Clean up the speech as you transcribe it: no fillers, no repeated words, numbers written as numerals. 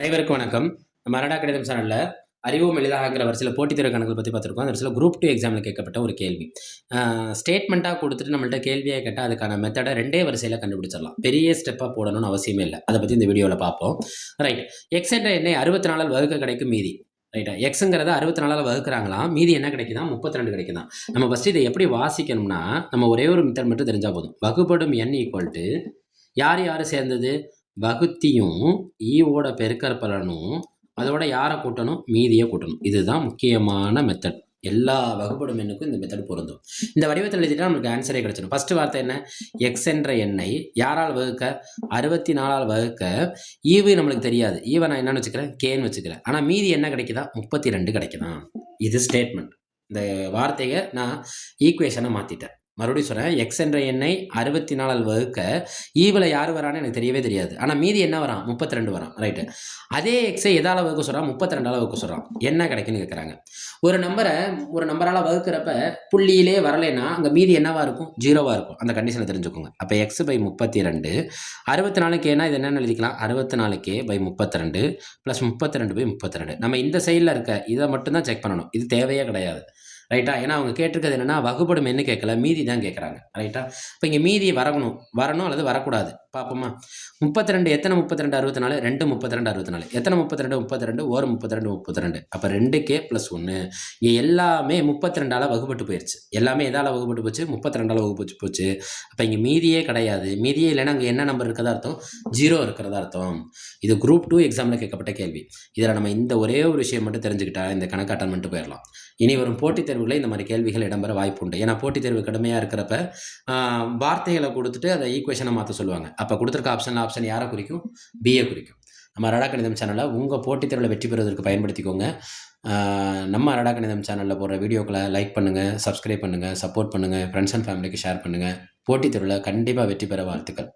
அனைவருக்கும் வணக்கம். நம்ம அரடா கணிதம் சேனல்ல அறிவோம் எளிதாகங்கிற வரிசையில போட்டித் தேர்வு கணக்குகள் பத்தி பார்த்திருக்கோம். அந்த வரிசையில குரூப் 2 எக்ஸாம்ல கேட்கப்பட்ட ஒரு கேள்வி. ஸ்டேட்மெண்ட்டா குடுத்துட்டு நம்மள்ட்ட கேள்வியா கேட்டா, அதுக்கான மெத்தட 2டே வரிசையில கண்டுபிடிச்சிடலாம். பெரிய ஸ்டெப்பா போடணும்னு அவசியமே இல்ல. அத பத்தி இந்த வீடியோல பார்ப்போம். ரைட். எக்ஸ் என்ற எண்ணை 64 ஆல் வகுக்க கிடைக்கும் மீதி. ரைட்டா? எக்ஸ்ங்கிறத 64 ஆல வகுக்குறாங்களாம். மீதி என்ன கிடைக்குதாம்? 32 கிடைக்குதாம். நம்ம ஃபர்ஸ்ட் இத எப்படி வாசிக்கணும்னா, நம்ம ஒரே ஒரு மெத்தட் மட்டும் தெரிஞ்சா போதும். வகுபடும் எண் ஈக்குவல் டூ யார் யாரு சேர்ந்தது? வகுத்தியும் ஈவோட பெருக்கற்பலனும் அதோட யாரை கூட்டணும்? மீதியை கூட்டணும். இதுதான் முக்கியமான மெத்தட். எல்லா வகுப்படும் எண்ணுக்கும் இந்த மெத்தட் பொருந்தும். இந்த வடிவத்தில் எழுதிட்டா நமக்கு ஆன்சரே கிடைச்சிடும். ஃபர்ஸ்ட் வார்த்தை என்ன? எக்ஸ் என்ற எண்ணை யாரால் வகுக்க? 64ஆல் வகுக்க. ஈவு நம்மளுக்கு தெரியாது. ஈவை நான் என்னன்னு வச்சுக்கிறேன்? கேன்னு வச்சுக்கிறேன். ஆனால் மீதி என்ன கிடைக்குதா? 32 கிடைக்குதான். இது ஸ்டேட்மெண்ட். இந்த வார்த்தையை நான் ஈக்குவேஷனை மாற்றிட்டேன். மறுபடியும் சொல்கிறேன். எக்ஸ் என்ற எண்ணை 64ஆல் வகுக்க ஈவில் யார் வரான்னு எனக்கு தெரியவே தெரியாது. ஆனால் மீதி என்ன வரான்? 32 வரான். ரைட்டு. அதே எக்ஸை எதால் வகுக்க சொல்கிறான்? 32ஆல் வகுக்க சொல்கிறான். என்ன கிடைக்குன்னு கேட்குறாங்க. ஒரு நம்பரால் வகுக்கிறப்ப புள்ளியிலே வரலைன்னா அங்கே மீதி என்னவா இருக்கும்? 0வா இருக்கும். அந்த கண்டிஷனை தெரிஞ்சுக்கோங்க. அப்போ எக்ஸ் பை 32 64Kனா இது என்னென்னு எழுதிக்கலாம்? 64K by 32 plus 32 by 32. நம்ம இந்த சைடில் இருக்க இதை மட்டும்தான் செக் பண்ணணும். இது தேவையே கிடையாது. ரைட்டா? ஏன்னா அவங்க கேட்டிருக்கிறது என்னன்னா வகுப்படும் எண்ணு கேட்கல, மீதி தான் கேட்குறாங்க. ரைட்டா? இப்போ இங்கே மீதி வரணும் அல்லது வரக்கூடாது. பார்ப்போமா? 32 எத்தனை 32 64? 2 32 64. எத்தனை 32 32 ஒரு 32 32. அப்போ 2K ப்ளஸ் 1. இங்கே எல்லாமே 32ஆல் வகுப்பட்டு போயிடுச்சு. எல்லாமே எதால் வகுப்பட்டு போச்சு? 32ஆல் வகுப்பட்டு போச்சு. அப்போ இங்கே மீதியே கிடையாது. மீதியே இல்லைன்னா அங்கே என்ன நம்பர் இருக்கிறதா அர்த்தம்? 0 இருக்கிறதா அர்த்தம். இது குரூப் 2 எக்ஸாமில் கேட்கப்பட்ட கேள்வி. இதில் நம்ம இந்த ஒரே ஒரு விஷயம் மட்டும் தெரிஞ்சுக்கிட்டா இந்த கணக்கு அட்டன் பண்ணிட்டு போயிடலாம். இனி வரும் போட்டித் தேர்வுகளில் இந்த மாதிரி கேள்விகள் இடம்பெற வாய்ப்பு உண்டு. ஏன்னா போட்டித் தேர்வு கடுமையாக இருக்கிறப்ப வார்த்தைகளை கொடுத்துட்டு அதை ஈக்குவேஷனை மாற்ற சொல்லுவாங்க. அப்போ கொடுத்துருக்க ஆப்ஷன் யாரை குறிக்கும்? பிஏ குறிக்கும். நம்ம அரடா கணிதம் சேனலை உங்கள் போட்டித் தேர்வில் வெற்றி பெறுவதற்கு பயன்படுத்திக்கோங்க. நம்ம அரடா கணிதம் சேனலில் போடுற வீடியோக்களை லைக் பண்ணுங்கள், சப்ஸ்கிரைப் பண்ணுங்கள், சப்போர்ட் பண்ணுங்கள், ஃப்ரெண்ட்ஸ் அண்ட் ஃபேமிலிக்கு ஷேர் பண்ணுங்கள். போட்டித் தேர்வில் கண்டிப்பாக வெற்றி பெற வாழ்த்துக்கள்.